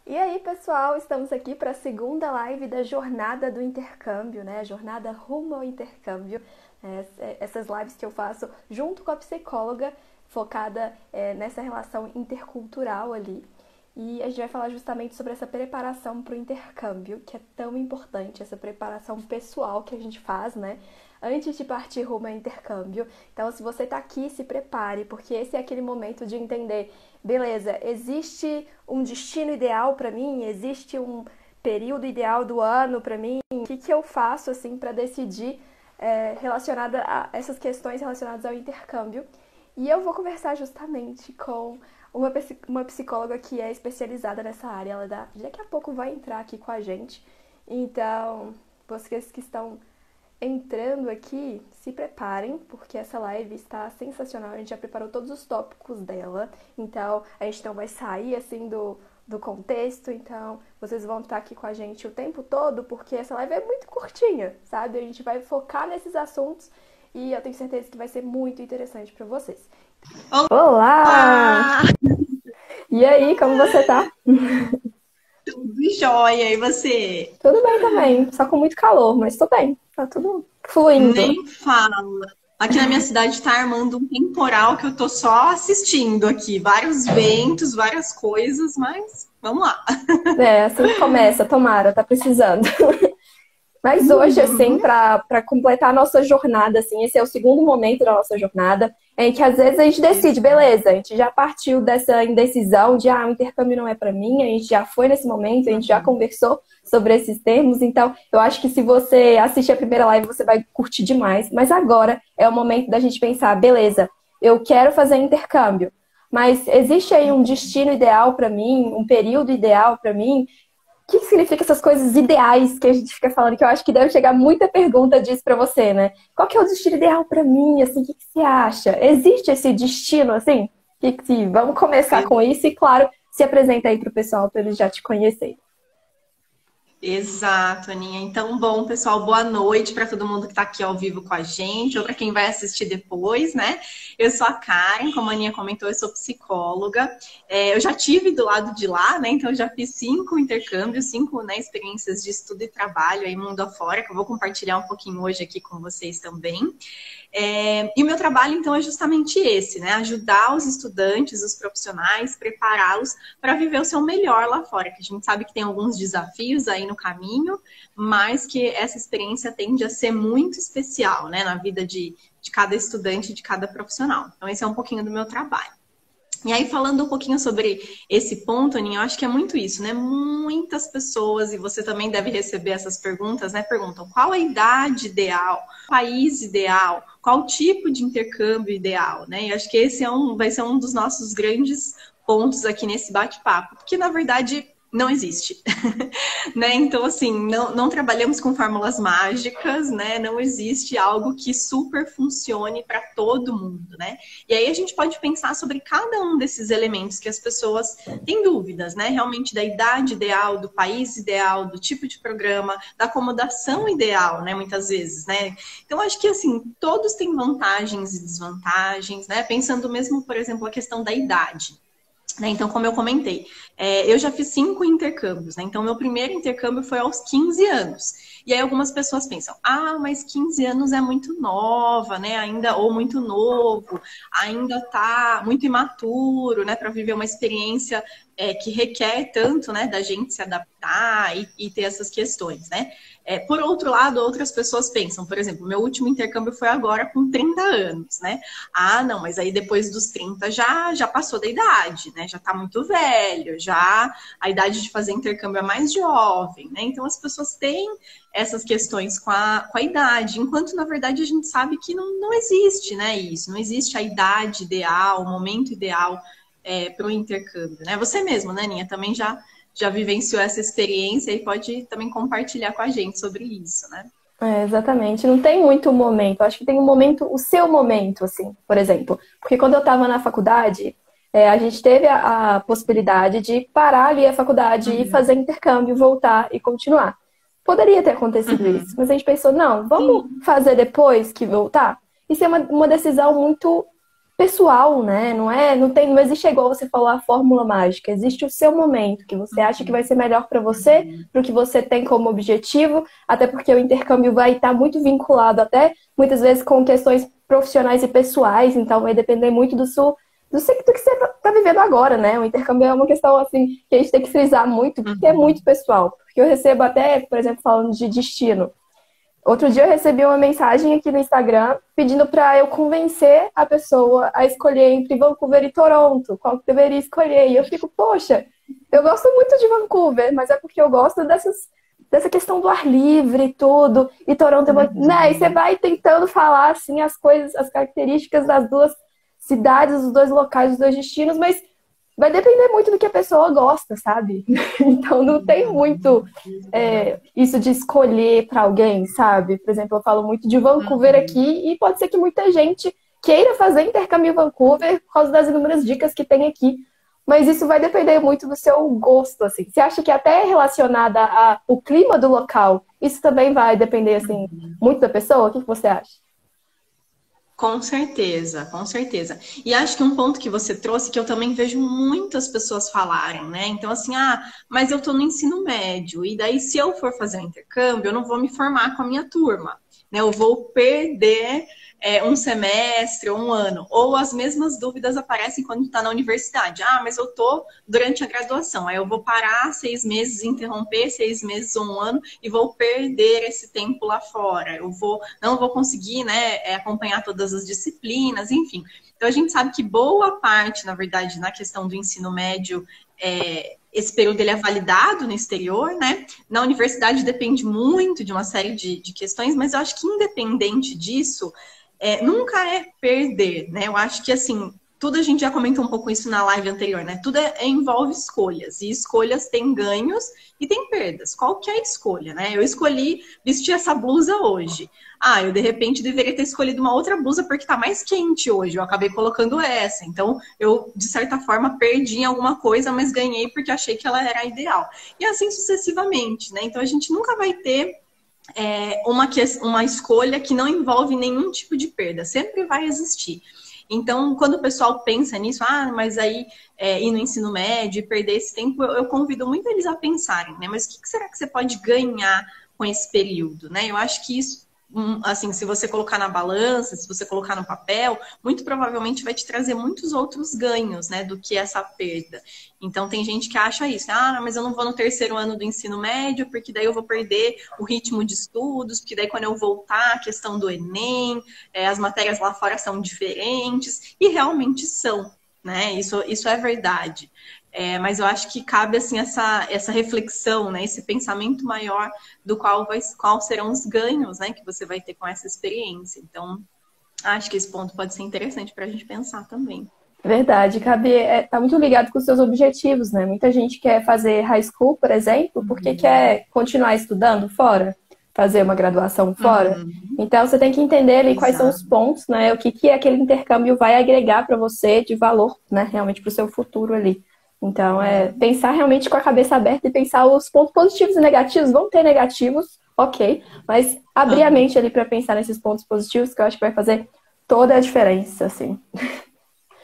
E aí, pessoal, estamos aqui para a segunda live da jornada do intercâmbio, né? A jornada rumo ao intercâmbio. Essas lives que eu faço junto com a psicóloga, focada nessa relação intercultural ali. E a gente vai falar justamente sobre essa preparação para o intercâmbio, que é tão importante, essa preparação pessoal que a gente faz, né? Antes de partir rumo ao intercâmbio. Então, se você está aqui, se prepare, porque esse é aquele momento de entender, beleza, existe um destino ideal para mim? Existe um período ideal do ano para mim? O que eu faço, assim, para decidir relacionada a essas questões relacionadas ao intercâmbio? E eu vou conversar justamente com uma psicóloga que é especializada nessa área. Daqui a pouco vai entrar aqui com a gente. Então, vocês que estão entrando aqui, se preparem, porque essa live está sensacional. A gente já preparou todos os tópicos dela. Então, a gente não vai sair assim do contexto. Então, vocês vão estar aqui com a gente o tempo todo, porque essa live é muito curtinha, sabe? A gente vai focar nesses assuntos e eu tenho certeza que vai ser muito interessante para vocês. Olá! E aí, como você tá? Tudo jóia, e você? Tudo bem também, só com muito calor, mas tô bem. Tá tudo fluindo. Nem fala. Aqui na minha cidade tá armando um temporal que eu tô só assistindo aqui. Vários ventos, várias coisas, mas vamos lá. Assim que começa, tomara, tá precisando. Mas hoje, assim, para completar a nossa jornada, assim, esse é o segundo momento da nossa jornada, em que às vezes a gente decide, beleza, a gente já partiu dessa indecisão de, o intercâmbio não é para mim, a gente já foi nesse momento, a gente já conversou sobre esses termos, então eu acho que se você assistir a primeira live, você vai curtir demais, mas agora é o momento da gente pensar, beleza, eu quero fazer intercâmbio, mas existe aí um destino ideal para mim, um período ideal para mim? O que significa essas coisas ideais que a gente fica falando? Que eu acho que deve chegar muita pergunta disso pra você, né? Qual que é o destino ideal pra mim? Assim, o que você acha? Existe esse destino, assim? Vamos começar com isso e, claro, se apresenta aí pro pessoal para eles já te conhecerem. Exato, Aninha. Então, bom, pessoal, boa noite para todo mundo que está aqui ao vivo com a gente, ou para quem vai assistir depois, né? Eu sou a Karen, como a Aninha comentou, eu sou psicóloga. Eu já tive do lado de lá, né? Então, eu já fiz 5 intercâmbios, 5, né, experiências de estudo e trabalho aí mundo afora, que eu vou compartilhar um pouquinho hoje aqui com vocês também. E o meu trabalho, então, é justamente esse, né? Ajudar os estudantes, os profissionais, prepará-los para viver o seu melhor lá fora, que a gente sabe que tem alguns desafios aí no caminho, mas que essa experiência tende a ser muito especial, né? Na vida de cada estudante, de cada profissional. Então, esse é um pouquinho do meu trabalho. E aí, falando um pouquinho sobre esse ponto, Aninha, eu acho que é muito isso, né? Muitas pessoas, e você também deve receber essas perguntas, né? Perguntam qual a idade ideal, país ideal, qual tipo de intercâmbio ideal, né? E acho que esse vai ser um dos nossos grandes pontos aqui nesse bate-papo, porque na verdade não existe, né? Então, assim, não trabalhamos com fórmulas mágicas, né? Não existe algo que super funcione para todo mundo, né? E aí a gente pode pensar sobre cada um desses elementos que as pessoas têm dúvidas, né? Realmente da idade ideal, do país ideal, do tipo de programa, da acomodação ideal, né? Muitas vezes, né? Então, acho que, assim, todos têm vantagens e desvantagens, né? Pensando mesmo, por exemplo, a questão da idade. Então, como eu comentei, eu já fiz 5 intercâmbios, né? Então, meu primeiro intercâmbio foi aos 15 anos. E aí algumas pessoas pensam, mas 15 anos é muito nova, né? Ainda, ou muito novo, ainda tá muito imaturo, né? Para viver uma experiência que requer tanto, né, da gente se adaptar e ter essas questões, né? Por outro lado, outras pessoas pensam, por exemplo, meu último intercâmbio foi agora com 30 anos, né? Não, mas aí depois dos 30 já passou da idade, né? Já tá muito velho, já a idade de fazer intercâmbio é mais jovem, né? Então as pessoas têm essas questões com a idade, enquanto na verdade a gente sabe que não existe, né, isso, não existe a idade ideal, o momento ideal para o intercâmbio, né? Você mesmo, né, Aninha, também já vivenciou essa experiência e pode também compartilhar com a gente sobre isso, né? Exatamente. Não tem muito momento. Acho que tem um momento, o seu momento, assim, por exemplo. Porque quando eu estava na faculdade, a gente teve a possibilidade de parar ali a faculdade e fazer intercâmbio, voltar e continuar. Poderia ter acontecido isso, mas a gente pensou, não, vamos fazer depois que voltar? Isso é uma decisão muito pessoal, né? Não existe igual você falou a fórmula mágica. Existe o seu momento que você acha que vai ser melhor para você, para o que você tem como objetivo, até porque o intercâmbio vai estar muito vinculado até muitas vezes com questões profissionais e pessoais, então vai depender muito do que você está vivendo agora, né? O intercâmbio é uma questão assim que a gente tem que frisar muito, porque é muito pessoal. Porque eu recebo até, por exemplo, falando de destino. Outro dia eu recebi uma mensagem aqui no Instagram pedindo para eu convencer a pessoa a escolher entre Vancouver e Toronto, qual que deveria escolher. E eu fico, poxa, eu gosto muito de Vancouver, mas é porque eu gosto dessa questão do ar livre e tudo. E Toronto, né? E você vai tentando falar assim as coisas, as características das duas cidades, dos dois locais, dos dois destinos, mas vai depender muito do que a pessoa gosta, sabe? Então não tem muito isso de escolher para alguém, sabe? Por exemplo, eu falo muito de Vancouver aqui e pode ser que muita gente queira fazer intercâmbio em Vancouver por causa das inúmeras dicas que tem aqui. Mas isso vai depender muito do seu gosto, assim. Você acha que até relacionada ao clima do local, isso também vai depender, assim, muito da pessoa? O que você acha? Com certeza, com certeza. E acho que um ponto que você trouxe, que eu também vejo muitas pessoas falarem, né? Então, assim, mas eu tô no ensino médio, e daí se eu for fazer um intercâmbio, eu não vou me formar com a minha turma, né? Eu vou perder um semestre ou um ano. Ou as mesmas dúvidas aparecem quando está na universidade. Mas eu tô durante a graduação, aí eu vou parar 6 meses, interromper 6 meses ou um ano e vou perder esse tempo lá fora. Não vou conseguir, né, acompanhar todas as disciplinas, enfim. Então a gente sabe que boa parte, na verdade, na questão do ensino médio, esse período ele é validado no exterior, né? Na universidade depende muito de uma série de questões, mas eu acho que independente disso, nunca é perder, né? Eu acho que, assim, tudo a gente já comentou um pouco isso na live anterior, né? Tudo envolve escolhas, e escolhas têm ganhos e têm perdas. Qual que é a escolha, né? Eu escolhi vestir essa blusa hoje. Eu de repente deveria ter escolhido uma outra blusa porque tá mais quente hoje, eu acabei colocando essa. Então, eu, de certa forma, perdi em alguma coisa, mas ganhei porque achei que ela era ideal. E assim sucessivamente, né? Então, a gente nunca vai ter uma escolha que não envolve nenhum tipo de perda, sempre vai existir. Então, quando o pessoal pensa nisso, mas aí ir no ensino médio e perder esse tempo, eu convido muito eles a pensarem, né? Mas o que será que você pode ganhar com esse período, né? Eu acho que isso, assim, se você colocar na balança, se você colocar no papel, muito provavelmente vai te trazer muitos outros ganhos, né, do que essa perda. Então, tem gente que acha isso, mas eu não vou no terceiro ano do ensino médio, porque daí eu vou perder o ritmo de estudos, porque daí quando eu voltar, a questão do Enem, as matérias lá fora são diferentes, e realmente são, né, isso é verdade. Mas eu acho que cabe assim essa reflexão, né? Esse pensamento maior do qual serão os ganhos, né? Que você vai ter com essa experiência. Então, acho que esse ponto pode ser interessante para a gente pensar também. Verdade, tá muito ligado com os seus objetivos, né? Muita gente quer fazer high school, por exemplo, porque quer continuar estudando fora, fazer uma graduação fora. Então, você tem que entender ali quais são os pontos, né? O que aquele intercâmbio vai agregar para você de valor, né? Realmente para o seu futuro ali. Então, pensar realmente com a cabeça aberta e pensar os pontos positivos e negativos. Vão ter negativos, ok, mas abrir a mente ali para pensar nesses pontos positivos, que eu acho que vai fazer toda a diferença, assim.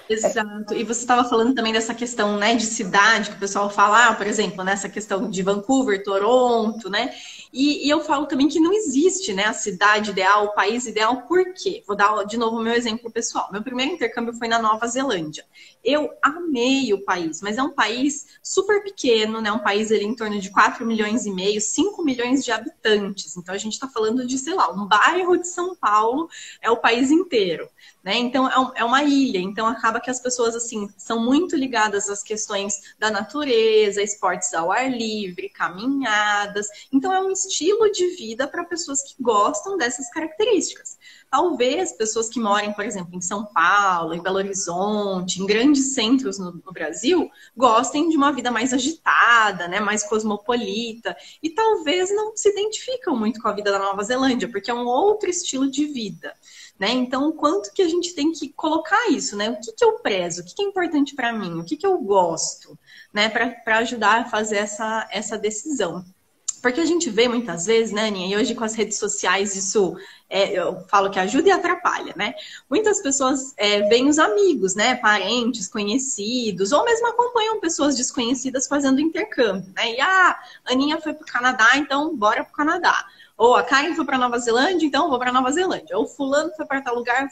Exato. E você estava falando também dessa questão, né, de cidade, que o pessoal fala, por exemplo, nessa questão de Vancouver, Toronto, né? E eu falo também que não existe, né, a cidade ideal, o país ideal, por quê? Vou dar de novo o meu exemplo pessoal. Meu primeiro intercâmbio foi na Nova Zelândia. Eu amei o país, mas é um país super pequeno, né? Um país ali em torno de 4 milhões e meio, 5 milhões de habitantes. Então a gente está falando de, sei lá, um bairro de São Paulo é o país inteiro. Né? Então, é uma ilha, então acaba que as pessoas, assim, são muito ligadas às questões da natureza, esportes ao ar livre, caminhadas. Então, é um estilo de vida para pessoas que gostam dessas características. Talvez pessoas que moram, por exemplo, em São Paulo, em Belo Horizonte, em grandes centros no Brasil, gostem de uma vida mais agitada, né? Mais cosmopolita. E talvez não se identificam muito com a vida da Nova Zelândia, porque é um outro estilo de vida. Né? Então, quanto que a gente tem que colocar isso, né? O que eu prezo? O que é importante para mim? O que eu gosto? Né? Para ajudar a fazer essa decisão. Porque a gente vê muitas vezes, né, Aninha, e hoje com as redes sociais isso eu falo que ajuda e atrapalha, né? Muitas pessoas veem os amigos, né, parentes, conhecidos, ou mesmo acompanham pessoas desconhecidas fazendo intercâmbio, né? E a Aninha foi para o Canadá, então bora para o Canadá. Ou a Karen foi para Nova Zelândia, então vou para Nova Zelândia. Ou fulano foi para tal lugar,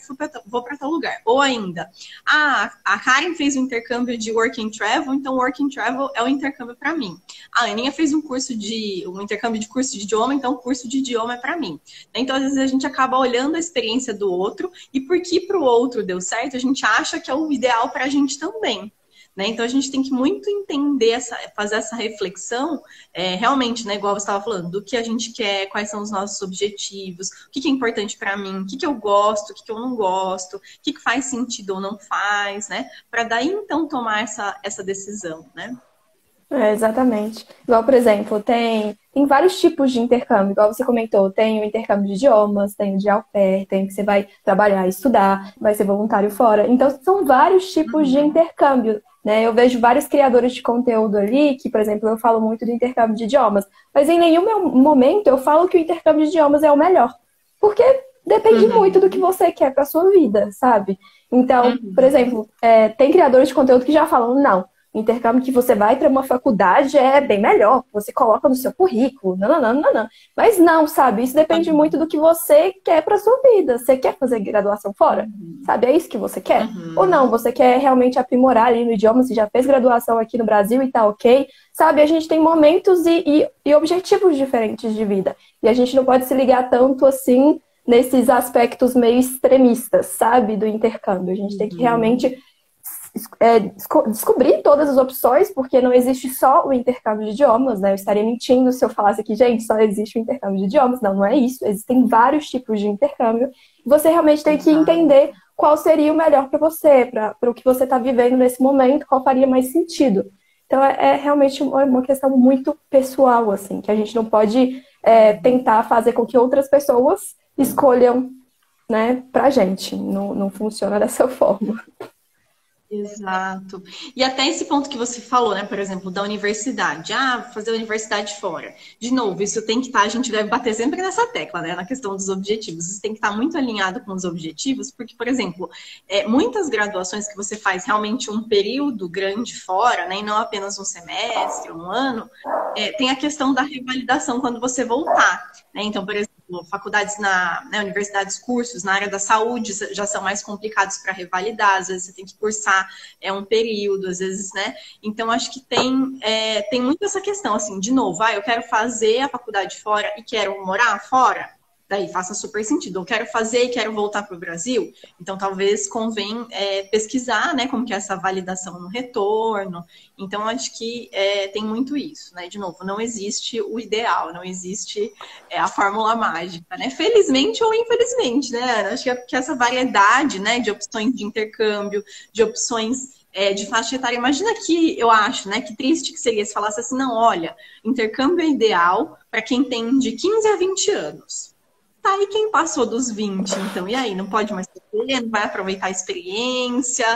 vou para tal lugar. Ou ainda, a Karen fez um intercâmbio de work and travel, então work and travel é o intercâmbio para mim. A Aninha fez um intercâmbio de curso de idioma, então o curso de idioma é para mim. Então, às vezes, a gente acaba olhando a experiência do outro e porque para o outro deu certo, a gente acha que é o ideal para a gente também. Né? Então, a gente tem que muito entender, fazer essa reflexão, realmente, né, igual você estava falando, do que a gente quer, quais são os nossos objetivos, o que é importante para mim, o que eu gosto, o que eu não gosto, o que faz sentido ou não faz, né? Para daí, então, tomar essa decisão, né? Exatamente. Igual, por exemplo, tem vários tipos de intercâmbio, igual você comentou, tem o intercâmbio de idiomas, tem o de au pair, tem o que você vai trabalhar, estudar, vai ser voluntário fora. Então, são vários tipos de intercâmbio, né? Eu vejo vários criadores de conteúdo ali, que, por exemplo, eu falo muito do intercâmbio de idiomas, mas em nenhum momento eu falo que o intercâmbio de idiomas é o melhor, porque depende muito do que você quer para sua vida, sabe? Então, por exemplo, tem criadores de conteúdo que já falam, não, o intercâmbio que você vai para uma faculdade é bem melhor, você coloca no seu currículo, não. Mas não, sabe? Isso depende muito do que você quer para sua vida. Você quer fazer graduação fora? Sabe? É isso que você quer? Ou não, você quer realmente aprimorar ali no idioma, você já fez graduação aqui no Brasil e tá ok? Sabe? A gente tem momentos e objetivos diferentes de vida. E a gente não pode se ligar tanto assim nesses aspectos meio extremistas, sabe? Do intercâmbio. A gente tem que realmente descobrir todas as opções, porque não existe só o intercâmbio de idiomas, né? Eu estaria mentindo se eu falasse aqui, gente, só existe o intercâmbio de idiomas. Não, não é isso. Existem vários tipos de intercâmbio. Você realmente tem que entender qual seria o melhor para você, para o que você está vivendo nesse momento, qual faria mais sentido. Então, é realmente uma questão muito pessoal, assim, que a gente não pode tentar fazer com que outras pessoas escolham, né, pra gente. Não funciona dessa forma. Exato. E até esse ponto que você falou, né, por exemplo, da universidade. Fazer a universidade fora. De novo, isso tem que estar, a gente deve bater sempre nessa tecla, né, na questão dos objetivos. Isso tem que estar muito alinhado com os objetivos, porque, por exemplo, muitas graduações que você faz realmente um período grande fora, né, e não apenas um semestre, um ano, tem a questão da revalidação quando você voltar, né? Então, por exemplo, faculdades universidades, cursos na área da saúde já são mais complicados para revalidar, às vezes você tem que cursar um período, às vezes, né? Então, acho que tem muito essa questão, assim, de novo, eu quero fazer a faculdade fora e quero morar fora, daí faça super sentido. Eu quero fazer e quero voltar para o Brasil, então talvez convém pesquisar, né, como que é essa validação no retorno. Então, acho que tem muito isso, né? De novo, não existe o ideal, não existe a fórmula mágica, né? Felizmente ou infelizmente, né? Acho que essa variedade, né, de opções de intercâmbio, de opções de faixa etária. Imagina que eu acho, né, que triste que seria se falasse assim, não, olha, intercâmbio é ideal para quem tem de 15 a 20 anos. Tá, e quem passou dos 20, então? E aí, não pode mais fazer, não vai aproveitar a experiência,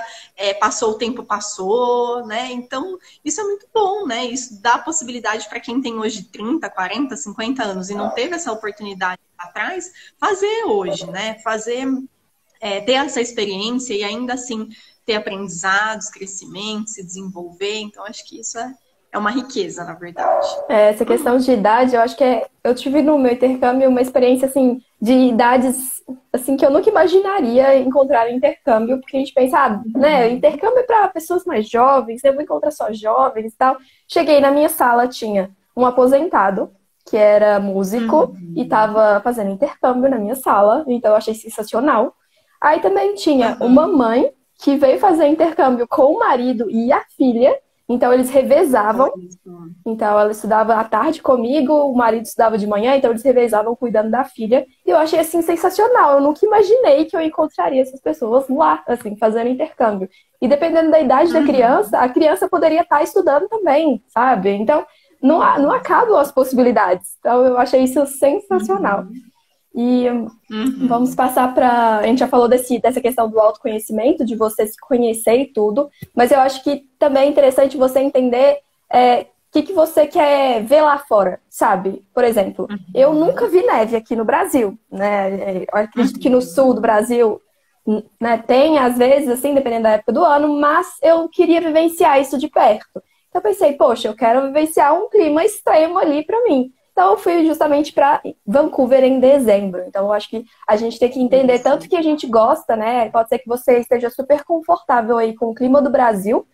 passou o tempo, passou, né? Então, isso é muito bom, né? Isso dá possibilidade para quem tem hoje 30, 40, 50 anos e não teve essa oportunidade lá atrás, fazer hoje, né? Ter essa experiência e ainda assim ter aprendizados, crescimento, se desenvolver. Então, acho que isso é uma riqueza, na verdade. Essa questão de idade, eu acho que eu tive no meu intercâmbio uma experiência, assim, de idades, assim, que eu nunca imaginaria encontrar em intercâmbio, porque a gente pensa, né, intercâmbio é para pessoas mais jovens, eu vou encontrar só jovens e tal. Cheguei na minha sala, tinha um aposentado, que era músico, e estava fazendo intercâmbio na minha sala, então eu achei sensacional. Aí também tinha uma mãe que veio fazer intercâmbio com o marido e a filha. Então, eles revezavam. Então, ela estudava à tarde comigo, o marido estudava de manhã, então eles revezavam cuidando da filha. E eu achei, assim, sensacional. Eu nunca imaginei que eu encontraria essas pessoas lá, assim, fazendo intercâmbio. E dependendo da idade da criança, a criança poderia estar estudando também, sabe? Então, não acabam as possibilidades. Então, eu achei isso sensacional. E vamos passar para... A gente já falou dessa questão do autoconhecimento, de você se conhecer e tudo, mas eu acho que também é interessante você entender que você quer ver lá fora, sabe? Por exemplo, eu nunca vi neve aqui no Brasil, né? Eu acredito que no sul do Brasil, né, tem às vezes, assim, dependendo da época do ano, mas eu queria vivenciar isso de perto. Então eu pensei, poxa, eu quero vivenciar um clima extremo ali pra mim. Então eu fui justamente para Vancouver em dezembro. Então eu acho que a gente tem que entender tanto que a gente gosta, né? Pode ser que você esteja super confortável aí com o clima do Brasil,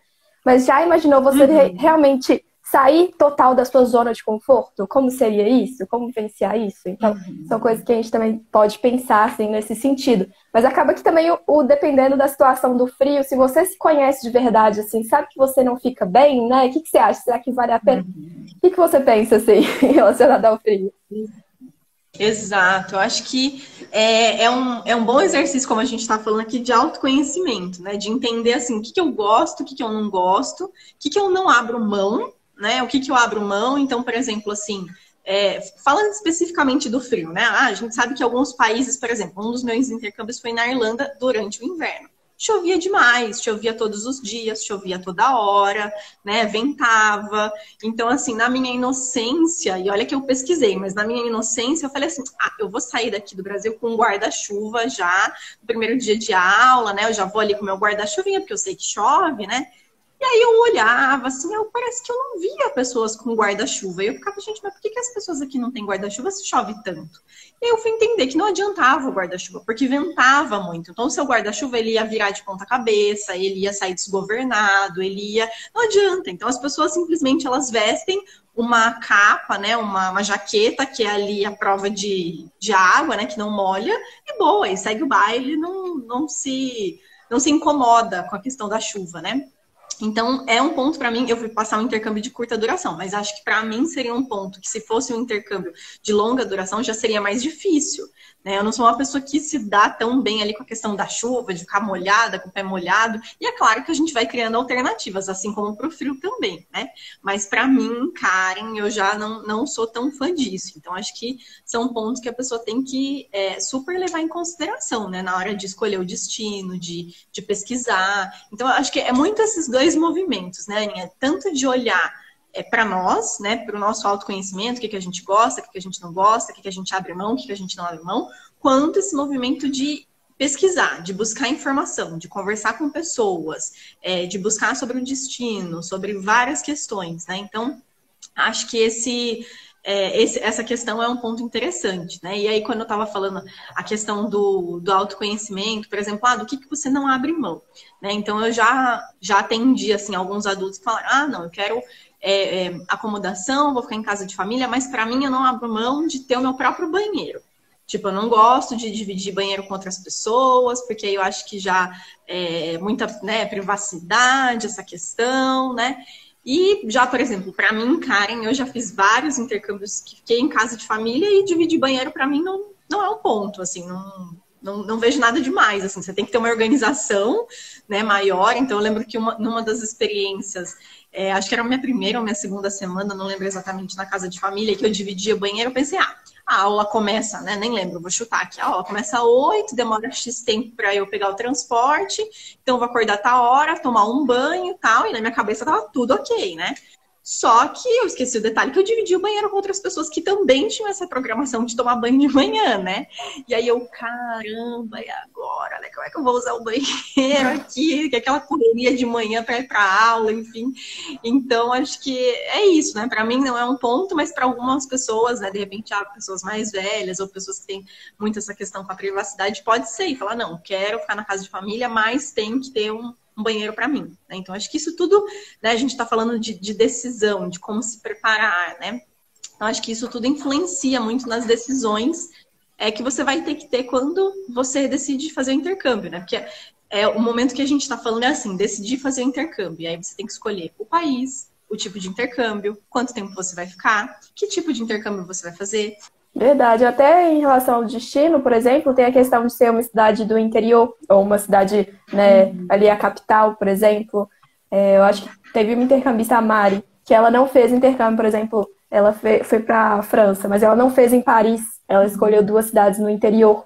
mas já imaginou você realmente sair total da sua zona de conforto? Como seria isso? Como vivenciar isso? Então, são coisas que a gente também pode pensar, assim, nesse sentido. Mas acaba que também, dependendo da situação do frio, se você se conhece de verdade, assim, sabe que você não fica bem, né? O que você acha? Será que vale a pena? O que você pensa, assim, relacionado ao frio? Exato, eu acho que é um bom exercício, como a gente está falando aqui, de autoconhecimento, né? De entender assim, o que eu gosto, o que eu não gosto, o que eu não abro mão, né? O que eu abro mão. Então, por exemplo, assim, falando especificamente do frio, né? A gente sabe que alguns países, por exemplo, um dos meus intercâmbios foi na Irlanda durante o inverno. Chovia demais, chovia todos os dias, chovia toda hora, né? Ventava. Então, assim, na minha inocência, e olha que eu pesquisei, mas na minha inocência eu falei assim, eu vou sair daqui do Brasil com um guarda-chuva já, no primeiro dia de aula, né? Eu já vou ali com o meu guarda-chuvinha, porque eu sei que chove, né? E aí eu olhava assim, parece que eu não via pessoas com guarda-chuva. E eu ficava, gente, mas por que as pessoas aqui não têm guarda-chuva se chove tanto? E aí eu fui entender que não adiantava o guarda-chuva, porque ventava muito. Então o seu guarda-chuva, ele ia virar de ponta cabeça, ele ia sair desgovernado, ele ia... Não adianta. Então as pessoas simplesmente, elas vestem uma capa, né, uma jaqueta, que é ali a prova de água, né, que não molha, e boa, e segue o baile, não se incomoda com a questão da chuva, né? Então, é um ponto para mim, eu fui passar um intercâmbio de curta duração, mas acho que para mim seria um ponto que se fosse um intercâmbio de longa duração já seria mais difícil, né? Eu não sou uma pessoa que se dá tão bem ali com a questão da chuva, de ficar molhada, com o pé molhado, e é claro que a gente vai criando alternativas, assim como para o frio também, né? Mas para mim, Karen, eu já não sou tão fã disso, então acho que são pontos que a pessoa tem que super levar em consideração, né? Na hora de escolher o destino, de pesquisar. Então, eu acho que é muito esses dois movimentos, né, Aninha? Tanto de olhar para nós, né, para o nosso autoconhecimento, o que a gente gosta, o que a gente não gosta, o que a gente abre mão, o que a gente não abre mão, quanto esse movimento de pesquisar, de buscar informação, de conversar com pessoas, de buscar sobre o destino, sobre várias questões, né? Então, acho que essa questão é um ponto interessante, né? E aí, quando eu estava falando a questão do autoconhecimento, por exemplo, do que você não abre mão, né? Então, eu já atendi, assim, alguns adultos que falaram, não, eu quero acomodação, vou ficar em casa de família, mas para mim eu não abro mão de ter o meu próprio banheiro. Tipo, eu não gosto de dividir banheiro com outras pessoas, porque aí eu acho que já muita, né, privacidade, essa questão, né? E já, por exemplo, para mim, Karen, eu já fiz vários intercâmbios que fiquei em casa de família e dividir banheiro para mim não é um ponto, assim, não vejo nada demais, assim, você tem que ter uma organização, né, maior. Então eu lembro que numa das experiências, acho que era a minha primeira ou minha segunda semana, não lembro exatamente, na casa de família, que eu dividia banheiro, eu pensei, a aula começa, né? Nem lembro, vou chutar aqui. A aula começa às 8, demora X tempo para eu pegar o transporte, então eu vou acordar tal hora, tomar um banho e tal, e na minha cabeça tava tudo ok, né? Só que eu esqueci o detalhe que eu dividi o banheiro com outras pessoas que também tinham essa programação de tomar banho de manhã, né? E aí eu, caramba, e agora, né? Como é que eu vou usar o banheiro aqui? Que é aquela correria de manhã para ir para aula, enfim. Então, acho que é isso, né? Para mim não é um ponto, mas para algumas pessoas, né? De repente, pessoas mais velhas ou pessoas que têm muito essa questão com a privacidade, pode ser e falar, não, quero ficar na casa de família, mas tem que ter um banheiro para mim, né? Então, acho que isso tudo, né, a gente está falando de decisão, de como se preparar, né? Então, acho que isso tudo influencia muito nas decisões que você vai ter que ter quando você decide fazer o intercâmbio, né? Porque o momento que a gente está falando é assim, decidir fazer o intercâmbio, e aí você tem que escolher o país, o tipo de intercâmbio, quanto tempo você vai ficar, que tipo de intercâmbio você vai fazer. Verdade. Até em relação ao destino, por exemplo, tem a questão de ser uma cidade do interior, ou uma cidade, né, ali a capital, por exemplo. Eu acho que teve uma intercambista, a Mari, que ela não fez intercâmbio, por exemplo, ela foi para a França, mas ela não fez em Paris. Ela escolheu 2 cidades no interior,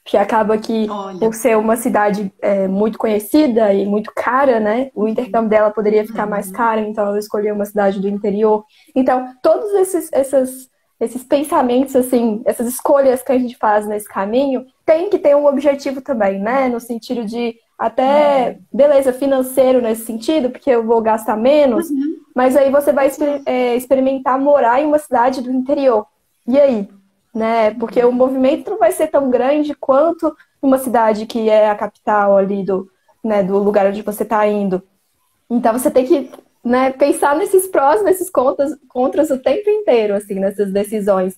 Porque acaba que, Olha. por ser uma cidade muito conhecida e muito cara, né? O intercâmbio dela poderia ficar mais caro, então ela escolheu uma cidade do interior. Então, todos esses pensamentos, assim, essas escolhas que a gente faz nesse caminho, tem que ter um objetivo também, né? No sentido de até, beleza, financeiro nesse sentido, porque eu vou gastar menos, mas aí você vai experimentar morar em uma cidade do interior. E aí? Né? Porque o movimento não vai ser tão grande quanto uma cidade que é a capital ali né, do lugar onde você está indo. Então você tem que, né, pensar nesses prós, nesses contras o tempo inteiro, assim, nessas decisões.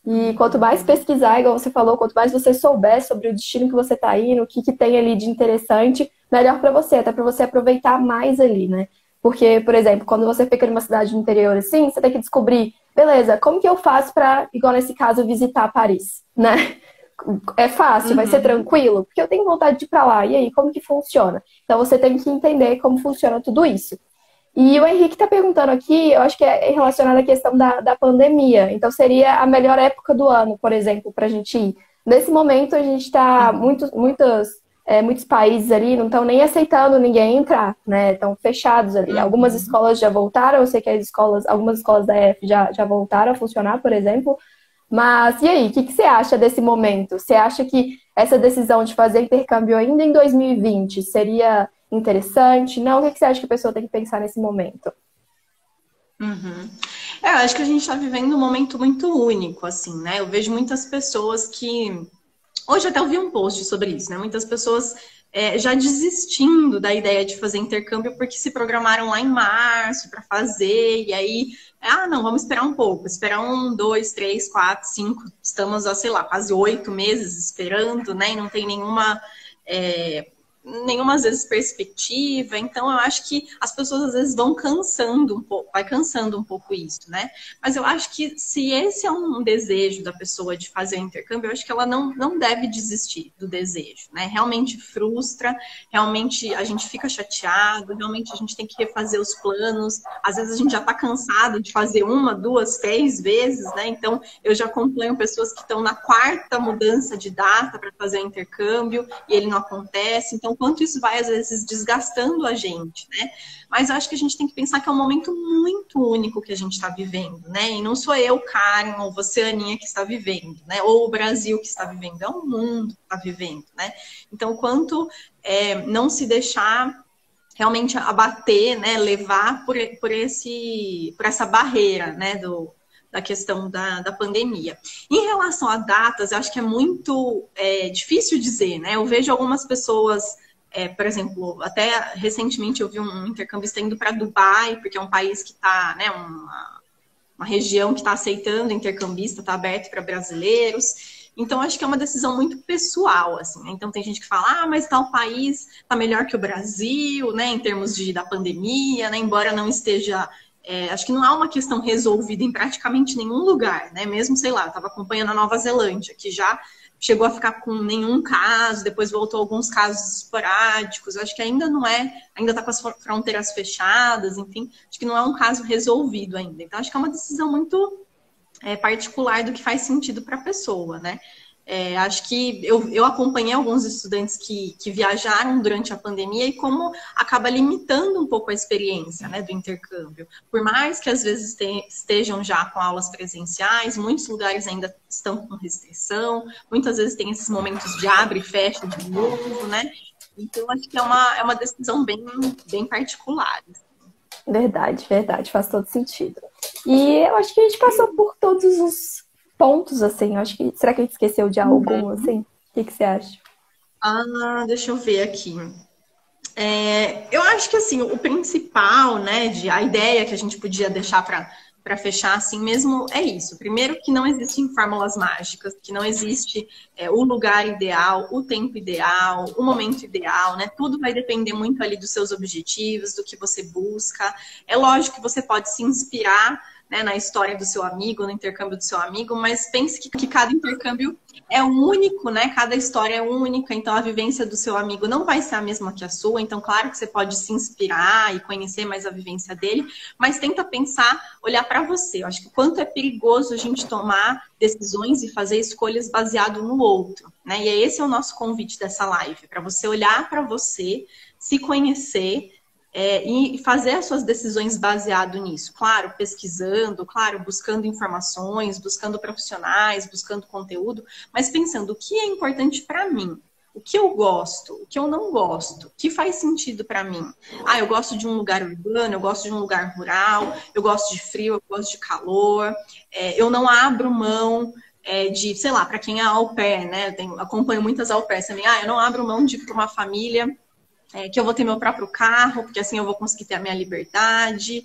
E quanto mais pesquisar, igual você falou, quanto mais você souber sobre o destino que você está indo, o que tem ali de interessante, melhor para você, até para você aproveitar mais ali, né? Porque, por exemplo, quando você fica numa cidade do interior assim, você tem que descobrir, beleza, como que eu faço para, igual nesse caso, visitar Paris, né? É fácil, vai ser tranquilo, porque eu tenho vontade de ir para lá. E aí, como que funciona? Então você tem que entender como funciona tudo isso. E o Henrique está perguntando aqui, eu acho que é relacionado à questão da pandemia. Então, seria a melhor época do ano, por exemplo, para a gente ir. Nesse momento, a gente está, muitos países ali não estão nem aceitando ninguém entrar, né? Estão fechados ali. Algumas escolas já voltaram, eu sei que algumas escolas da EF já voltaram a funcionar, por exemplo. Mas, e aí, o que você acha desse momento? Você acha que essa decisão de fazer intercâmbio ainda em 2020 seria interessante? Não, o que você acha que a pessoa tem que pensar nesse momento? Eu acho que a gente está vivendo um momento muito único, assim, né? Eu vejo muitas pessoas que... Hoje até eu vi um post sobre isso, né? Muitas pessoas já desistindo da ideia de fazer intercâmbio porque se programaram lá em março para fazer, e aí, não, vamos esperar um pouco, esperar 1, 2, 3, 4, 5, estamos, sei lá, quase 8 meses esperando, né? E não tem nenhuma, às vezes, perspectiva. Então, eu acho que as pessoas, às vezes, vão cansando um pouco, vai cansando um pouco isso, né? Mas eu acho que se esse é um desejo da pessoa de fazer o intercâmbio, eu acho que ela não deve desistir do desejo, né? Realmente frustra, realmente a gente fica chateado, realmente a gente tem que refazer os planos. Às vezes a gente já tá cansado de fazer 1, 2, 3 vezes, né? Então, eu já acompanho pessoas que estão na 4ª mudança de data para fazer o intercâmbio e ele não acontece. Então, quanto isso vai, às vezes, desgastando a gente, né? Mas eu acho que a gente tem que pensar que é um momento muito único que a gente está vivendo, né? E não sou eu, Karen, ou você, Aninha, que está vivendo, né? Ou o Brasil que está vivendo, é o mundo que está vivendo, né? Então, quanto não se deixar realmente abater, né? Levar por essa barreira, né? Da questão da pandemia. Em relação a datas, eu acho que é muito difícil dizer, né? Eu vejo algumas pessoas, por exemplo, até recentemente eu vi um intercambista indo para Dubai, porque é um país que está, né, uma região que está aceitando intercambista, está aberto para brasileiros. Então, acho que é uma decisão muito pessoal, assim, né? Então, tem gente que fala, mas tal país está melhor que o Brasil, né, em termos da pandemia, né, embora não esteja... acho que não há uma questão resolvida em praticamente nenhum lugar, né? Mesmo, sei lá, eu estava acompanhando a Nova Zelândia, que já chegou a ficar com nenhum caso, depois voltou alguns casos esporádicos. Acho que ainda não ainda está com as fronteiras fechadas, enfim, acho que não é um caso resolvido ainda. Então, acho que é uma decisão muito particular do que faz sentido para a pessoa, né? Acho que eu acompanhei alguns estudantes que viajaram durante a pandemia e como acaba limitando um pouco a experiência, né, do intercâmbio. Por mais que às vezes estejam já com aulas presenciais, muitos lugares ainda estão com restrição, muitas vezes tem esses momentos de abre e fecha de novo, né? Então, acho que é uma decisão bem particular. Verdade, faz todo sentido. E eu acho que a gente passou por todos os pontos, assim, eu acho que... Será que a gente esqueceu de algum, assim? O que você acha? Deixa eu ver aqui. Eu acho que, assim, o principal, né, a ideia que a gente podia deixar para fechar assim mesmo é isso. Primeiro, que não existem fórmulas mágicas, que não existe o lugar ideal, o tempo ideal, o momento ideal, né? Tudo vai depender muito ali dos seus objetivos, do que você busca. É lógico que você pode se inspirar né, na história do seu amigo, no intercâmbio do seu amigo, mas pense que cada intercâmbio é único, né? Cada história é única, então a vivência do seu amigo não vai ser a mesma que a sua. Então, claro que você pode se inspirar e conhecer mais a vivência dele, mas tenta pensar, olhar para você. Eu acho que o quanto é perigoso a gente tomar decisões e fazer escolhas baseado no outro, né? E esse é o nosso convite dessa live, para você olhar para você, se conhecer, e fazer as suas decisões baseado nisso. Claro, pesquisando, claro, buscando informações, buscando profissionais, buscando conteúdo, mas pensando o que é importante para mim, o que eu gosto, o que eu não gosto, o que faz sentido para mim. Ah, eu gosto de um lugar urbano, eu gosto de um lugar rural, eu gosto de frio, eu gosto de calor, eu não abro mão de, sei lá, para quem é au pair, né? Acompanho muitas au pairs também. Ah, eu não abro mão de ir para uma família que eu vou ter meu próprio carro, porque assim eu vou conseguir ter a minha liberdade.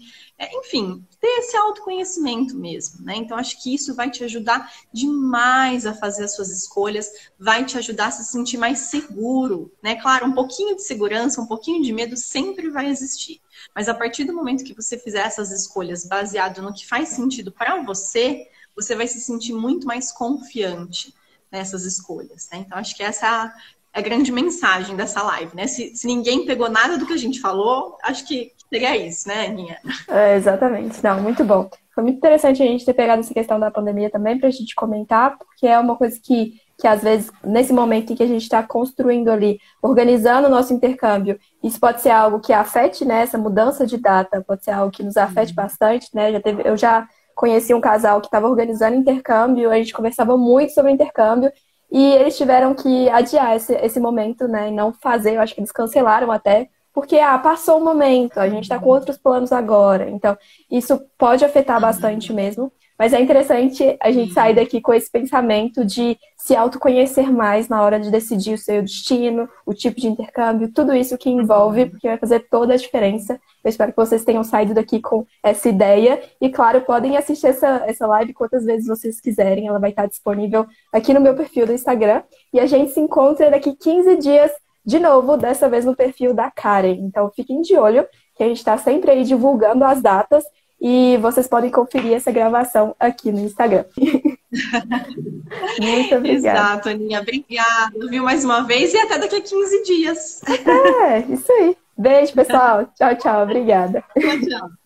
Enfim, ter esse autoconhecimento mesmo, né? Então, acho que isso vai te ajudar demais a fazer as suas escolhas, vai te ajudar a se sentir mais seguro, né? Claro, um pouquinho de segurança, um pouquinho de medo sempre vai existir. Mas a partir do momento que você fizer essas escolhas baseado no que faz sentido para você, você vai se sentir muito mais confiante nessas escolhas, né? Então, acho que essa é a grande mensagem dessa live, né? Se ninguém pegou nada do que a gente falou, acho que seria isso, né, Aninha? Exatamente. Não, muito bom. Foi muito interessante a gente ter pegado essa questão da pandemia também para a gente comentar, porque é uma coisa que às vezes, nesse momento em que a gente está construindo ali, organizando o nosso intercâmbio, isso pode ser algo que afete, né, essa mudança de data, pode ser algo que nos afete bastante, né? Eu já conheci um casal que estava organizando intercâmbio, a gente conversava muito sobre intercâmbio, e eles tiveram que adiar esse momento, né, e não fazer, eu acho que eles cancelaram até, porque, passou o momento, a gente está com outros planos agora. Então, isso pode afetar bastante mesmo, mas é interessante a gente sair daqui com esse pensamento de se autoconhecer mais na hora de decidir o seu destino, o tipo de intercâmbio, tudo isso que envolve, porque vai fazer toda a diferença. Eu espero que vocês tenham saído daqui com essa ideia. E, claro, podem assistir essa live quantas vezes vocês quiserem. Ela vai estar disponível aqui no meu perfil do Instagram. E a gente se encontra daqui 15 dias de novo, dessa vez no perfil da Karen. Então, fiquem de olho, que a gente está sempre aí divulgando as datas e vocês podem conferir essa gravação aqui no Instagram. Muito obrigada. Exato, Aninha. Obrigada, viu, mais uma vez, e até daqui a 15 dias. Isso aí. Beijo, pessoal. Tchau, tchau. Obrigada. Tchau, tchau.